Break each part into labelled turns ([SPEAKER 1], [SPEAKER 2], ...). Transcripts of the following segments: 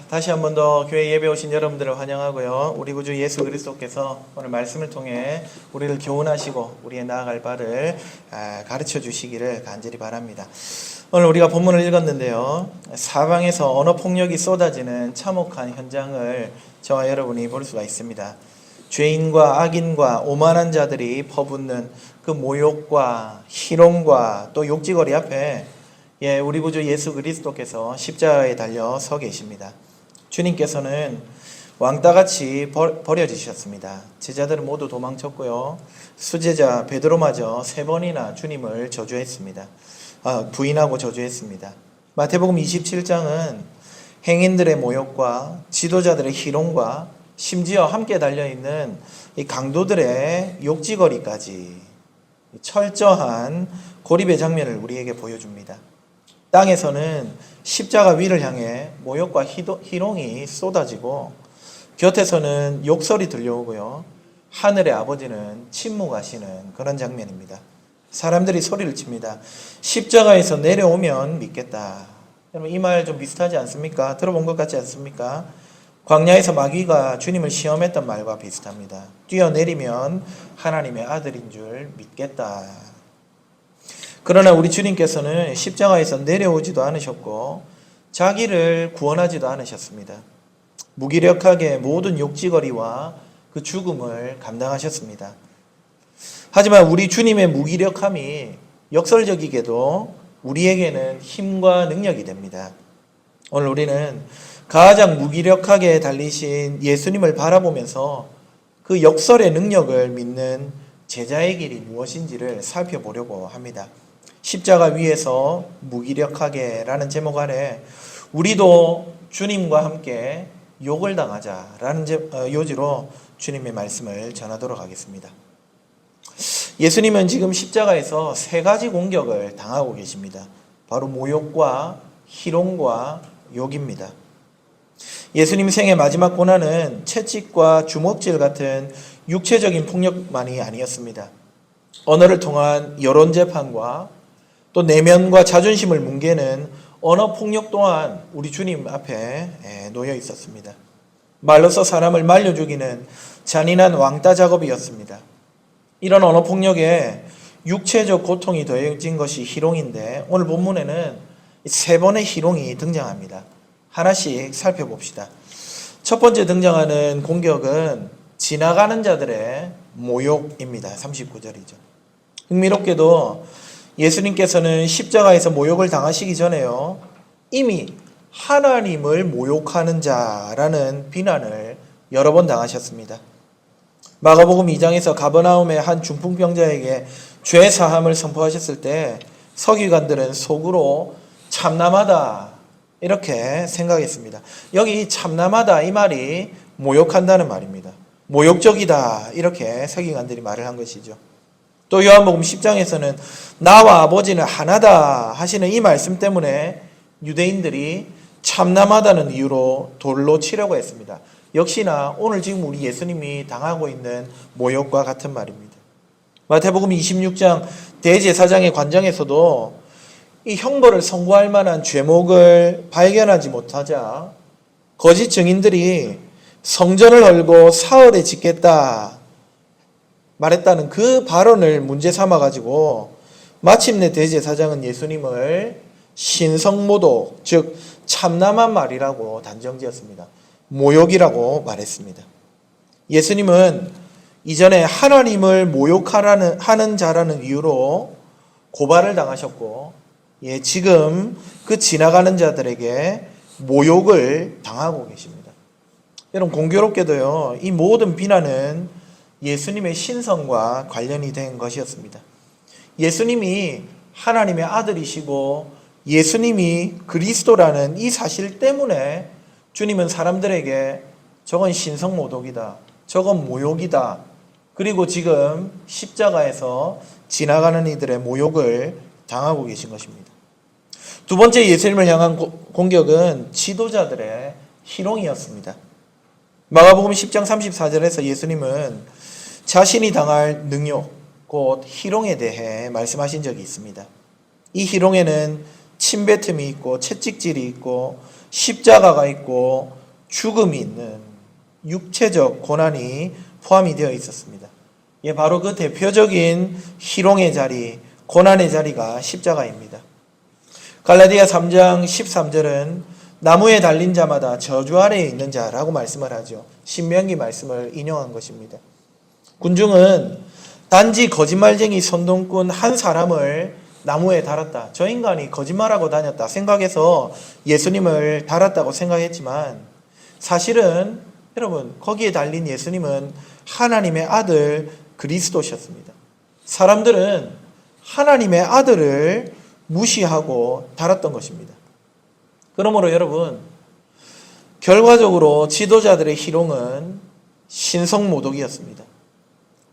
[SPEAKER 1] 다시 한 번 더 교회 예배 오신 여러분들을 환영하고요. 우리 구주 예수 그리스도께서 오늘 말씀을 통해 우리를 교훈하시고 우리의 나아갈 바를 가르쳐 주시기를 간절히 바랍니다. 오늘 우리가 본문을 읽었는데요. 사방에서 언어폭력이 쏟아지는 참혹한 현장을 저와 여러분이 볼 수가 있습니다. 죄인과 악인과 오만한 자들이 퍼붓는 그 모욕과 희롱과 또 욕지거리 앞에 우리 구주 예수 그리스도께서 십자가에 달려 서 계십니다. 주님께서는 왕따같이 버려지셨습니다. 제자들은 모두 도망쳤고요. 수제자 베드로마저 3번이나 주님을 저주했습니다. 부인하고 저주했습니다. 마태복음 27장은 행인들의 모욕과 지도자들의 희롱과 심지어 함께 달려있는 이 강도들의 욕지거리까지 철저한 고립의 장면을 우리에게 보여줍니다. 땅에서는 십자가 위를 향해 모욕과 희롱이 쏟아지고 곁에서는 욕설이 들려오고요. 하늘의 아버지는 침묵하시는 그런 장면입니다. 사람들이 소리를 칩니다. 십자가에서 내려오면 믿겠다. 여러분 이 말 좀 비슷하지 않습니까? 들어본 것 같지 않습니까? 광야에서 마귀가 주님을 시험했던 말과 비슷합니다. 뛰어내리면 하나님의 아들인 줄 믿겠다. 그러나 우리 주님께서는 십자가에서 내려오지도 않으셨고 자기를 구원하지도 않으셨습니다. 무기력하게 모든 욕지거리와 그 죽음을 감당하셨습니다. 하지만 우리 주님의 무기력함이 역설적이게도 우리에게는 힘과 능력이 됩니다. 오늘 우리는 가장 무기력하게 달리신 예수님을 바라보면서 그 역설의 능력을 믿는 제자의 길이 무엇인지를 살펴보려고 합니다. 십자가 위에서 무기력하게 라는 제목 아래 우리도 주님과 함께 욕을 당하자라는 요지로 주님의 말씀을 전하도록 하겠습니다. 예수님은 지금 십자가에서 3가지 공격을 당하고 계십니다. 바로 모욕과 희롱과 욕입니다. 예수님 생의 마지막 고난은 채찍과 주먹질 같은 육체적인 폭력만이 아니었습니다. 언어를 통한 여론재판과 또 내면과 자존심을 뭉개는 언어폭력 또한 우리 주님 앞에 놓여 있었습니다. 말로써 사람을 말려 죽이는 잔인한 왕따 작업이었습니다. 이런 언어폭력에 육체적 고통이 더해진 것이 희롱인데 오늘 본문에는 3번의 희롱이 등장합니다. 하나씩 살펴봅시다. 첫 번째 등장하는 공격은 지나가는 자들의 모욕입니다. 39절이죠. 흥미롭게도 예수님께서는 십자가에서 모욕을 당하시기 전에요. 이미 하나님을 모욕하는 자라는 비난을 여러 번 당하셨습니다. 마가복음 2장에서 가버나움의 한 중풍병자에게 죄 사함을 선포하셨을 때 서기관들은 속으로 참남하다 이렇게 생각했습니다. 여기 참남하다 이 말이 모욕한다는 말입니다. 모욕적이다 이렇게 서기관들이 말을 한 것이죠. 또 요한복음 10장에서는 나와 아버지는 하나다 하시는 이 말씀 때문에 유대인들이 참남하다는 이유로 돌로 치려고 했습니다. 역시나 오늘 지금 우리 예수님이 당하고 있는 모욕과 같은 말입니다. 마태복음 26장 대제사장의 관장에서도 이 형벌을 선고할 만한 죄목을 발견하지 못하자 거짓 증인들이 성전을 헐고 사흘에 짓겠다 말했다는 그 발언을 문제 삼아가지고 마침내 대제사장은 예수님을 신성모독, 즉 참남한 말이라고 단정지었습니다. 모욕이라고 말했습니다. 예수님은 이전에 하나님을 모욕하는 자라는 이유로 고발을 당하셨고 지금 그 지나가는 자들에게 모욕을 당하고 계십니다. 여러분 공교롭게도요, 이 모든 비난은 예수님의 신성과 관련이 된 것이었습니다. 예수님이 하나님의 아들이시고 예수님이 그리스도라는 이 사실 때문에 주님은 사람들에게 저건 신성모독이다, 저건 모욕이다, 그리고 지금 십자가에서 지나가는 이들의 모욕을 당하고 계신 것입니다. 두 번째 예수님을 향한 공격은 지도자들의 희롱이었습니다. 마가복음 10장 34절에서 예수님은 자신이 당할 능욕, 곧 희롱에 대해 말씀하신 적이 있습니다. 이 희롱에는 침뱉음이 있고 채찍질이 있고 십자가가 있고 죽음이 있는 육체적 고난이 포함이 되어 있었습니다. 예, 바로 그 대표적인 희롱의 자리, 고난의 자리가 십자가입니다. 갈라디아 3장 13절은 나무에 달린 자마다 저주 아래에 있는 자라고 말씀을 하죠. 신명기 말씀을 인용한 것입니다. 군중은 단지 거짓말쟁이 선동꾼 한 사람을 나무에 달았다, 저 인간이 거짓말하고 다녔다 생각해서 예수님을 달았다고 생각했지만, 사실은 여러분 거기에 달린 예수님은 하나님의 아들 그리스도셨습니다. 사람들은 하나님의 아들을 무시하고 달았던 것입니다. 그러므로 여러분, 결과적으로 지도자들의 희롱은 신성모독이었습니다.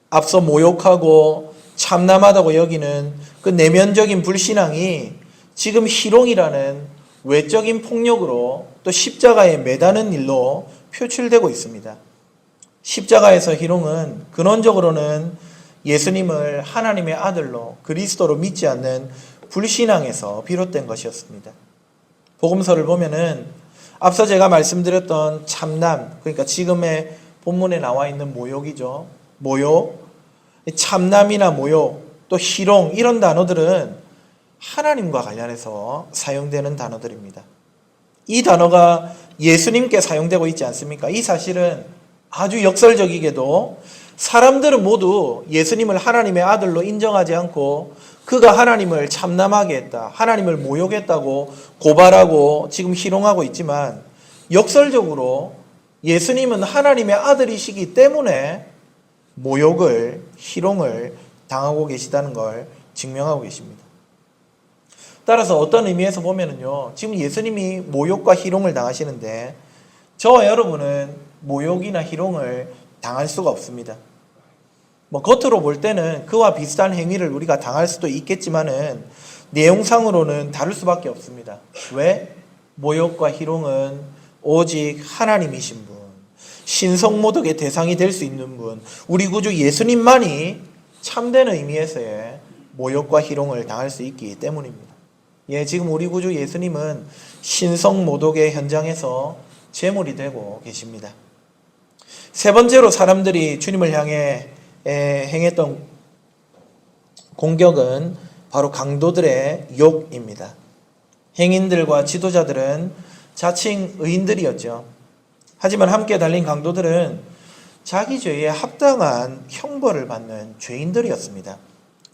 [SPEAKER 1] 앞서 모욕하고 참남하다고 여기는 그 내면적인 불신앙이 지금 희롱이라는 외적인 폭력으로 또 십자가에 매다는 일로 표출되고 있습니다. 십자가에서 희롱은 근원적으로는 예수님을 하나님의 아들로 그리스도로 믿지 않는 불신앙에서 비롯된 것이었습니다. 복음서를 보면은 앞서 제가 말씀드렸던 참남, 그러니까 지금의 본문에 나와 있는 모욕이죠. 모욕, 참남이나 모욕, 또 희롱, 이런 단어들은 하나님과 관련해서 사용되는 단어들입니다. 이 단어가 예수님께 사용되고 있지 않습니까? 이 사실은 아주 역설적이게도 사람들은 모두 예수님을 하나님의 아들로 인정하지 않고 그가 하나님을 참남하게 했다, 하나님을 모욕했다고 고발하고 지금 희롱하고 있지만, 역설적으로 예수님은 하나님의 아들이시기 때문에 모욕을, 희롱을 당하고 계시다는 걸 증명하고 계십니다. 따라서 어떤 의미에서 보면은요, 지금 예수님이 모욕과 희롱을 당하시는데 저와 여러분은 모욕이나 희롱을 당할 수가 없습니다. 겉으로 볼 때는 그와 비슷한 행위를 우리가 당할 수도 있겠지만은 내용상으로는 다를 수밖에 없습니다. 왜? 모욕과 희롱은 오직 하나님이신 분, 신성모독의 대상이 될 수 있는 분, 우리 구주 예수님만이 참된 의미에서의 모욕과 희롱을 당할 수 있기 때문입니다. 예, 지금 우리 구주 예수님은 신성모독의 현장에서 제물이 되고 계십니다. 세 번째로 사람들이 주님을 향해 행했던 공격은 바로 강도들의 욕입니다. 행인들과 지도자들은 자칭 의인들이었죠. 하지만 함께 달린 강도들은 자기 죄에 합당한 형벌을 받는 죄인들이었습니다.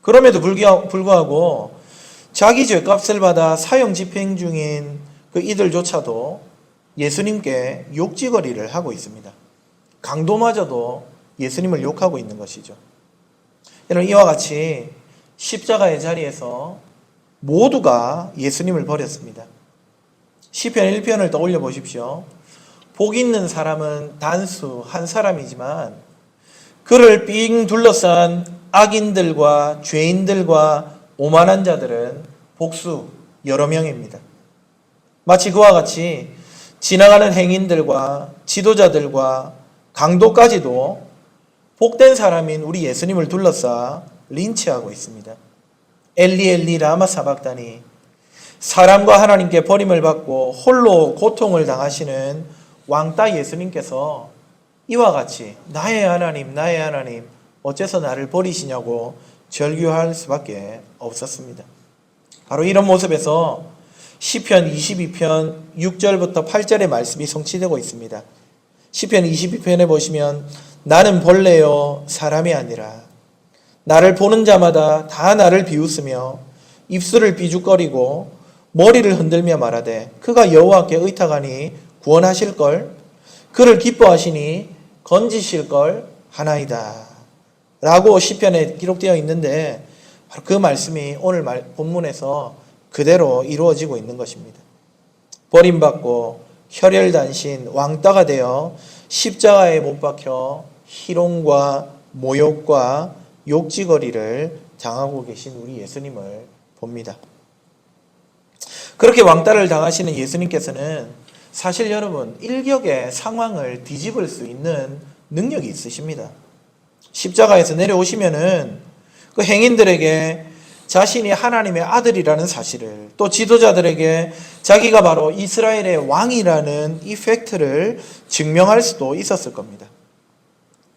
[SPEAKER 1] 그럼에도 불구하고 자기 죄값을 받아 사형 집행 중인 그 이들조차도 예수님께 욕지거리를 하고 있습니다. 강도마저도 예수님을 욕하고 있는 것이죠. 여러분, 이와 같이 십자가의 자리에서 모두가 예수님을 버렸습니다. 시편 1편을 떠올려 보십시오. 복 있는 사람은 단수 한 사람이지만 그를 삥 둘러싼 악인들과 죄인들과 오만한 자들은 복수 여러 명입니다. 마치 그와 같이 지나가는 행인들과 지도자들과 강도까지도 복된 사람인 우리 예수님을 둘러싸 린치하고 있습니다. 엘리 엘리 라마 사박다니, 사람과 하나님께 버림을 받고 홀로 고통을 당하시는 왕따 예수님께서 이와 같이 나의 하나님 어째서 나를 버리시냐고 절규할 수밖에 없었습니다. 바로 이런 모습에서 시편 22편 6절부터 8절의 말씀이 성취되고 있습니다. 시편 22편에 보시면 나는 벌레요 사람이 아니라 나를 보는 자마다 다 나를 비웃으며 입술을 비죽거리고 머리를 흔들며 말하되 그가 여호와께 의탁하니 구원하실걸, 그를 기뻐하시니 건지실걸 하나이다 라고 시편에 기록되어 있는데, 바로 그 말씀이 오늘 본문에서 그대로 이루어지고 있는 것입니다. 버림받고 혈혈단신 왕따가 되어 십자가에 못 박혀 희롱과 모욕과 욕지거리를 당하고 계신 우리 예수님을 봅니다. 그렇게 왕따를 당하시는 예수님께서는 사실 여러분 일격의 상황을 뒤집을 수 있는 능력이 있으십니다. 십자가에서 내려오시면은 그 행인들에게 자신이 하나님의 아들이라는 사실을, 또 지도자들에게 자기가 바로 이스라엘의 왕이라는 이 팩트를 증명할 수도 있었을 겁니다.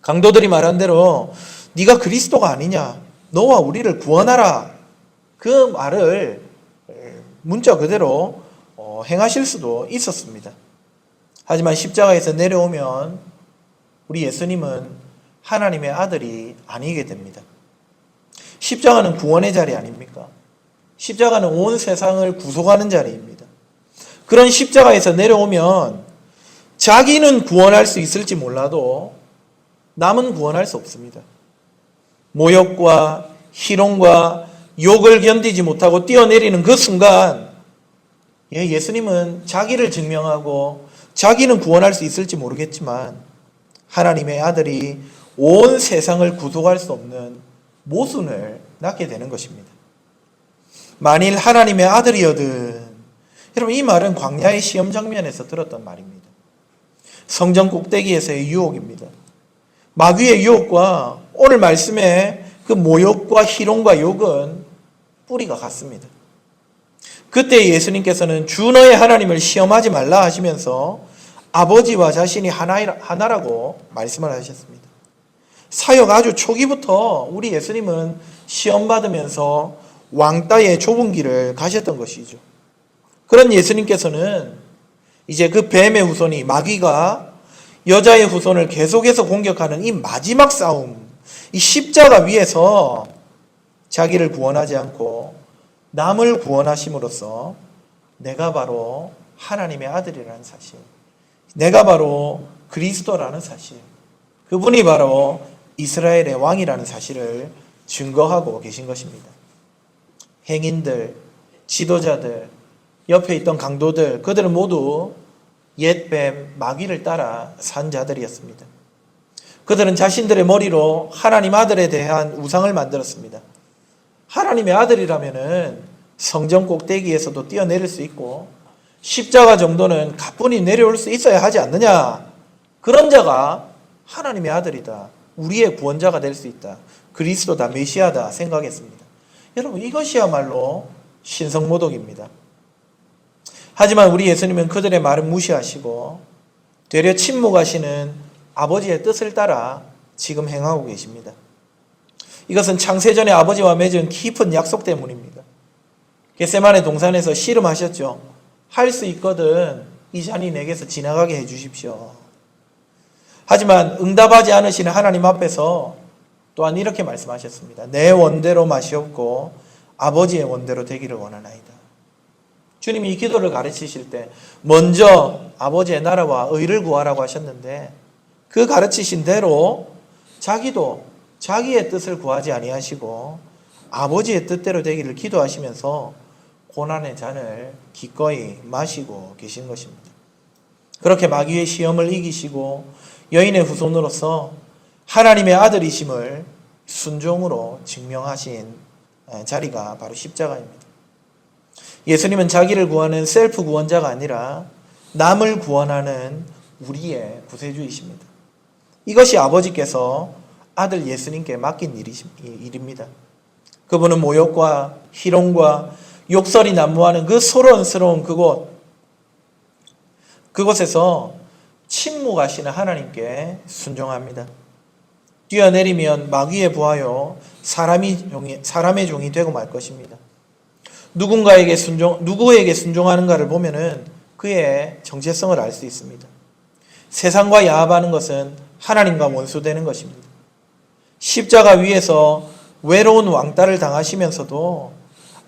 [SPEAKER 1] 강도들이 말한 대로 네가 그리스도가 아니냐, 너와 우리를 구원하라, 그 말을 문자 그대로 행하실 수도 있었습니다. 하지만 십자가에서 내려오면 우리 예수님은 하나님의 아들이 아니게 됩니다. 십자가는 구원의 자리 아닙니까? 십자가는 온 세상을 구속하는 자리입니다. 그런 십자가에서 내려오면 자기는 구원할 수 있을지 몰라도 남은 구원할 수 없습니다. 모욕과 희롱과 욕을 견디지 못하고 뛰어내리는 그 순간 예수님은 자기를 증명하고 자기는 구원할 수 있을지 모르겠지만 하나님의 아들이 온 세상을 구속할 수 없는 모순을 낳게 되는 것입니다. 만일 하나님의 아들이거든, 여러분 이 말은 광야의 시험 장면에서 들었던 말입니다. 성전 꼭대기에서의 유혹입니다. 마귀의 유혹과 오늘 말씀의 그 모욕과 희롱과 욕은 뿌리가 같습니다. 그때 예수님께서는 주 너의 하나님을 시험하지 말라 하시면서 아버지와 자신이 하나라고 말씀을 하셨습니다. 사역 아주 초기부터 우리 예수님은 시험받으면서 왕따의 좁은 길을 가셨던 것이죠. 그런 예수님께서는 이제 그 뱀의 후손이 마귀가 여자의 후손을 계속해서 공격하는 이 마지막 싸움, 이 십자가 위에서 자기를 구원하지 않고 남을 구원하심으로써 내가 바로 하나님의 아들이라는 사실, 내가 바로 그리스도라는 사실, 그분이 바로 이스라엘의 왕이라는 사실을 증거하고 계신 것입니다. 행인들, 지도자들, 옆에 있던 강도들, 그들은 모두 옛뱀 마귀를 따라 산 자들이었습니다. 그들은 자신들의 머리로 하나님 아들에 대한 우상을 만들었습니다. 하나님의 아들이라면은 성전 꼭대기에서도 뛰어내릴 수 있고 십자가 정도는 가뿐히 내려올 수 있어야 하지 않느냐. 그런 자가 하나님의 아들이다. 우리의 구원자가 될 수 있다. 그리스도다, 메시아다 생각했습니다. 여러분 이것이야말로 신성모독입니다. 하지만 우리 예수님은 그들의 말을 무시하시고 되려 침묵하시는 아버지의 뜻을 따라 지금 행하고 계십니다. 이것은 창세전에 아버지와 맺은 깊은 약속 때문입니다. 겟세마네 동산에서 씨름하셨죠. 할 수 있거든 이 잔이 내게서 지나가게 해주십시오. 하지만 응답하지 않으시는 하나님 앞에서 또한 이렇게 말씀하셨습니다. 내 원대로 마시옵고 아버지의 원대로 되기를 원하나이다. 주님이 이 기도를 가르치실 때 먼저 아버지의 나라와 의를 구하라고 하셨는데 그 가르치신 대로 자기도 자기의 뜻을 구하지 아니하시고 아버지의 뜻대로 되기를 기도하시면서 고난의 잔을 기꺼이 마시고 계신 것입니다. 그렇게 마귀의 시험을 이기시고 여인의 후손으로서 하나님의 아들이심을 순종으로 증명하신 자리가 바로 십자가입니다. 예수님은 자기를 구하는 셀프 구원자가 아니라 남을 구원하는 우리의 구세주이십니다. 이것이 아버지께서 아들 예수님께 맡긴 일입니다. 그분은 모욕과 희롱과 욕설이 난무하는 그 소론스러운 그곳에서 침묵하시는 하나님께 순종합니다. 뛰어내리면 마귀에 부하여 사람의 종이 되고 말 것입니다. 누구에게 순종하는가를 보면은 그의 정체성을 알 수 있습니다. 세상과 야합하는 것은 하나님과 원수되는 것입니다. 십자가 위에서 외로운 왕따를 당하시면서도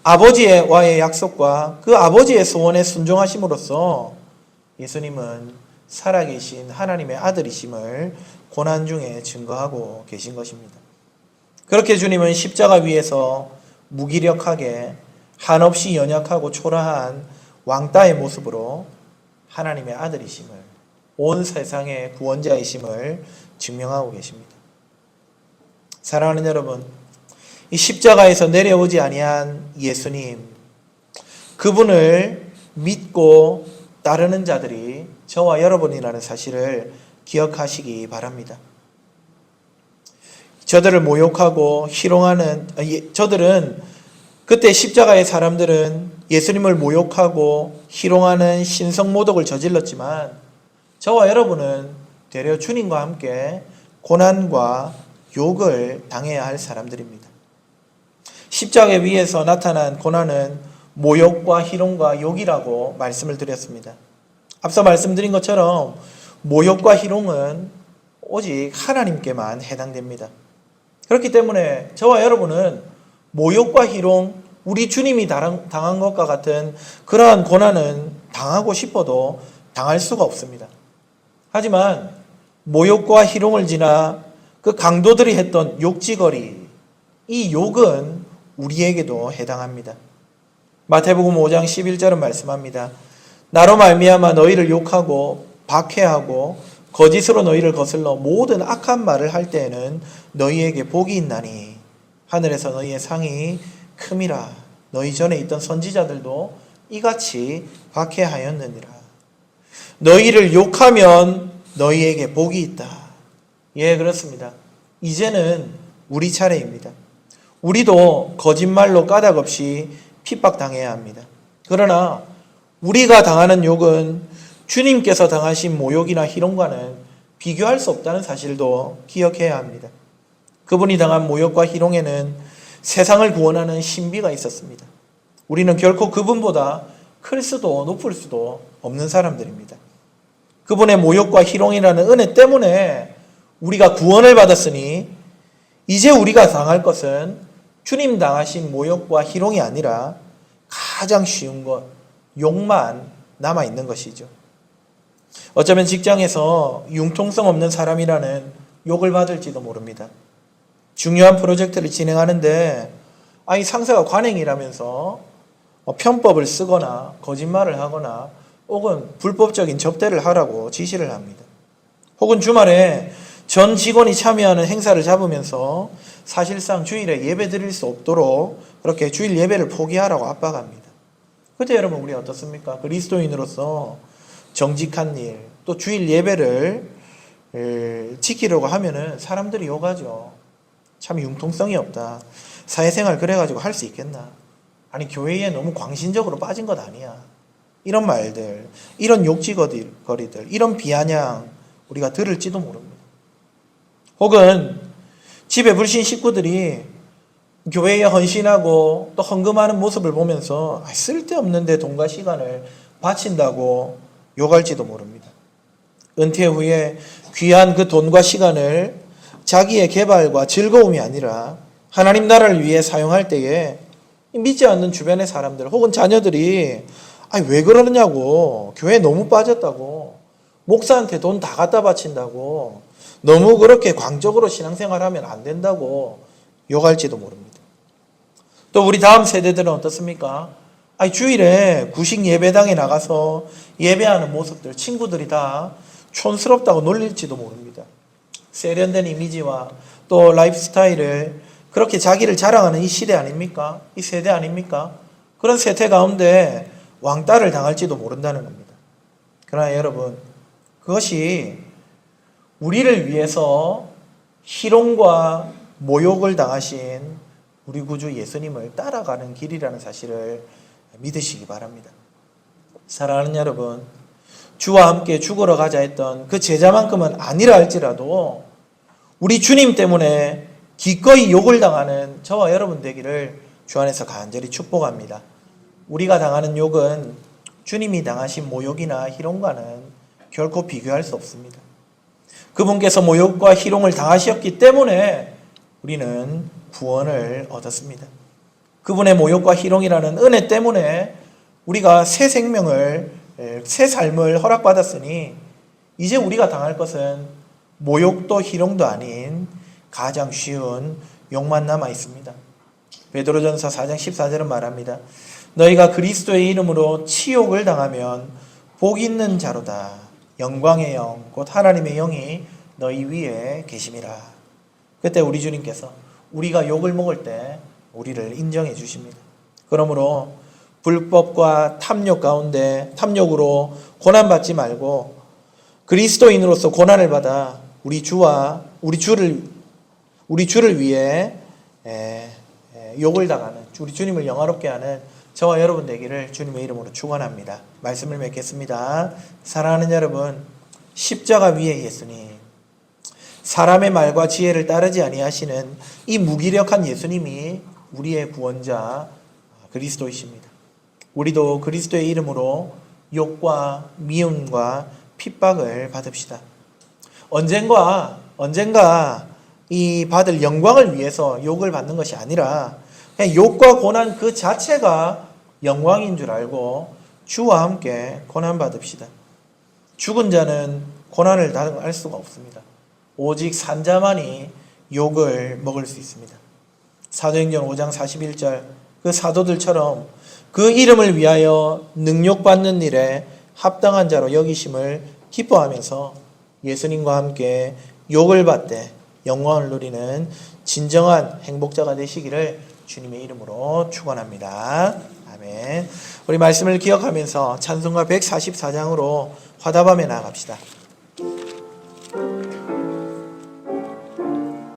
[SPEAKER 1] 아버지와의 약속과 그 아버지의 소원에 순종하심으로써 예수님은 살아계신 하나님의 아들이심을 고난 중에 증거하고 계신 것입니다. 그렇게 주님은 십자가 위에서 무기력하게 한없이 연약하고 초라한 왕따의 모습으로 하나님의 아들이심을, 온 세상의 구원자이심을 증명하고 계십니다. 사랑하는 여러분, 이 십자가에서 내려오지 아니한 예수님, 그분을 믿고 따르는 자들이 저와 여러분이라는 사실을 기억하시기 바랍니다. 저들을 모욕하고 희롱하는 저들은 그때 십자가의 사람들은 예수님을 모욕하고 희롱하는 신성모독을 저질렀지만 저와 여러분은 되려 주님과 함께 고난과 욕을 당해야 할 사람들입니다. 십자가 위에서 나타난 고난은 모욕과 희롱과 욕이라고 말씀을 드렸습니다. 앞서 말씀드린 것처럼 모욕과 희롱은 오직 하나님께만 해당됩니다. 그렇기 때문에 저와 여러분은 모욕과 희롱, 우리 주님이 당한 것과 같은 그러한 고난은 당하고 싶어도 당할 수가 없습니다. 하지만 모욕과 희롱을 지나 그 강도들이 했던 욕지거리, 이 욕은 우리에게도 해당합니다. 마태복음 5장 11절은 말씀합니다. 나로 말미암아 너희를 욕하고 박해하고 거짓으로 너희를 거슬러 모든 악한 말을 할 때에는 너희에게 복이 있나니 하늘에서 너희의 상이 큼이라. 너희 전에 있던 선지자들도 이같이 박해하였느니라. 너희를 욕하면 너희에게 복이 있다. 예, 그렇습니다. 이제는 우리 차례입니다. 우리도 거짓말로 까닭없이 핍박당해야 합니다. 그러나 우리가 당하는 욕은 주님께서 당하신 모욕이나 희롱과는 비교할 수 없다는 사실도 기억해야 합니다. 그분이 당한 모욕과 희롱에는 세상을 구원하는 신비가 있었습니다. 우리는 결코 그분보다 클 수도 높을 수도 없는 사람들입니다. 그분의 모욕과 희롱이라는 은혜 때문에 우리가 구원을 받았으니 이제 우리가 당할 것은 주님 당하신 모욕과 희롱이 아니라 가장 쉬운 것, 욕만 남아있는 것이죠. 어쩌면 직장에서 융통성 없는 사람이라는 욕을 받을지도 모릅니다. 중요한 프로젝트를 진행하는데 상사가 관행이라면서 편법을 쓰거나 거짓말을 하거나 혹은 불법적인 접대를 하라고 지시를 합니다. 혹은 주말에 전 직원이 참여하는 행사를 잡으면서 사실상 주일에 예배 드릴 수 없도록 그렇게 주일 예배를 포기하라고 압박합니다. 그때 여러분 우리 어떻습니까? 그리스도인으로서 정직한 일, 또 주일 예배를 지키려고 하면은 사람들이 욕하죠. 참 융통성이 없다. 사회생활 그래가지고 할 수 있겠나? 아니 교회에 너무 광신적으로 빠진 것 아니야. 이런 말들, 이런 욕지거리들, 이런 비아냥 우리가 들을지도 모릅니다. 혹은 집에 불신 식구들이 교회에 헌신하고 또 헌금하는 모습을 보면서 쓸데없는데 돈과 시간을 바친다고 욕할지도 모릅니다. 은퇴 후에 귀한 그 돈과 시간을 자기의 개발과 즐거움이 아니라 하나님 나라를 위해 사용할 때에 믿지 않는 주변의 사람들 혹은 자녀들이 왜 그러느냐고, 교회에 너무 빠졌다고, 목사한테 돈 다 갖다 바친다고, 너무 그렇게 광적으로 신앙생활하면 안 된다고 욕할지도 모릅니다. 또 우리 다음 세대들은 어떻습니까? 주일에 구식 예배당에 나가서 예배하는 모습들 친구들이 다 촌스럽다고 놀릴지도 모릅니다. 세련된 이미지와 또 라이프 스타일을 그렇게 자기를 자랑하는 이 시대 아닙니까? 이 세대 아닙니까? 그런 세대 가운데 왕따를 당할지도 모른다는 겁니다. 그러나 여러분, 그것이 우리를 위해서 희롱과 모욕을 당하신 우리 구주 예수님을 따라가는 길이라는 사실을 믿으시기 바랍니다. 사랑하는 여러분, 주와 함께 죽으러 가자 했던 그 제자만큼은 아니라 할지라도 우리 주님 때문에 기꺼이 욕을 당하는 저와 여러분 되기를 주 안에서 간절히 축복합니다. 우리가 당하는 욕은 주님이 당하신 모욕이나 희롱과는 결코 비교할 수 없습니다. 그분께서 모욕과 희롱을 당하셨기 때문에 우리는 구원을 얻었습니다. 그분의 모욕과 희롱이라는 은혜 때문에 우리가 새 생명을, 새 삶을 허락받았으니 이제 우리가 당할 것은 모욕도 희롱도 아닌 가장 쉬운 욕만 남아 있습니다. 베드로전서 4장 14절은 말합니다. 너희가 그리스도의 이름으로 치욕을 당하면 복 있는 자로다. 영광의 영, 곧 하나님의 영이 너희 위에 계심이라. 그때 우리 주님께서 우리가 욕을 먹을 때 우리를 인정해 주십니다. 그러므로 불법과 탐욕 가운데 탐욕으로 고난받지 말고 그리스도인으로서 고난을 받아 우리 주를 위해 욕을 당하는 우리 주님을 영화롭게 하는 저와 여러분 되기를 주님의 이름으로 축원합니다. 말씀을 맺겠습니다. 사랑하는 여러분, 십자가 위에 예수님, 사람의 말과 지혜를 따르지 아니하시는 이 무기력한 예수님이 우리의 구원자 그리스도이십니다. 우리도 그리스도의 이름으로 욕과 미움과 핍박을 받읍시다. 언젠가 이 받을 영광을 위해서 욕을 받는 것이 아니라 그냥 욕과 고난 그 자체가 영광인 줄 알고 주와 함께 고난 받읍시다. 죽은 자는 고난을 당할 수가 없습니다. 오직 산 자만이 욕을 먹을 수 있습니다. 사도행전 5장 41절 그 사도들처럼 그 이름을 위하여 능욕받는 일에 합당한 자로 여기심을 기뻐하면서 예수님과 함께 욕을 받되 영광을 누리는 진정한 행복자가 되시기를 주님의 이름으로 축원합니다. 아멘. 우리 말씀을 기억하면서 찬송가 144장으로 화답하며 나아갑시다.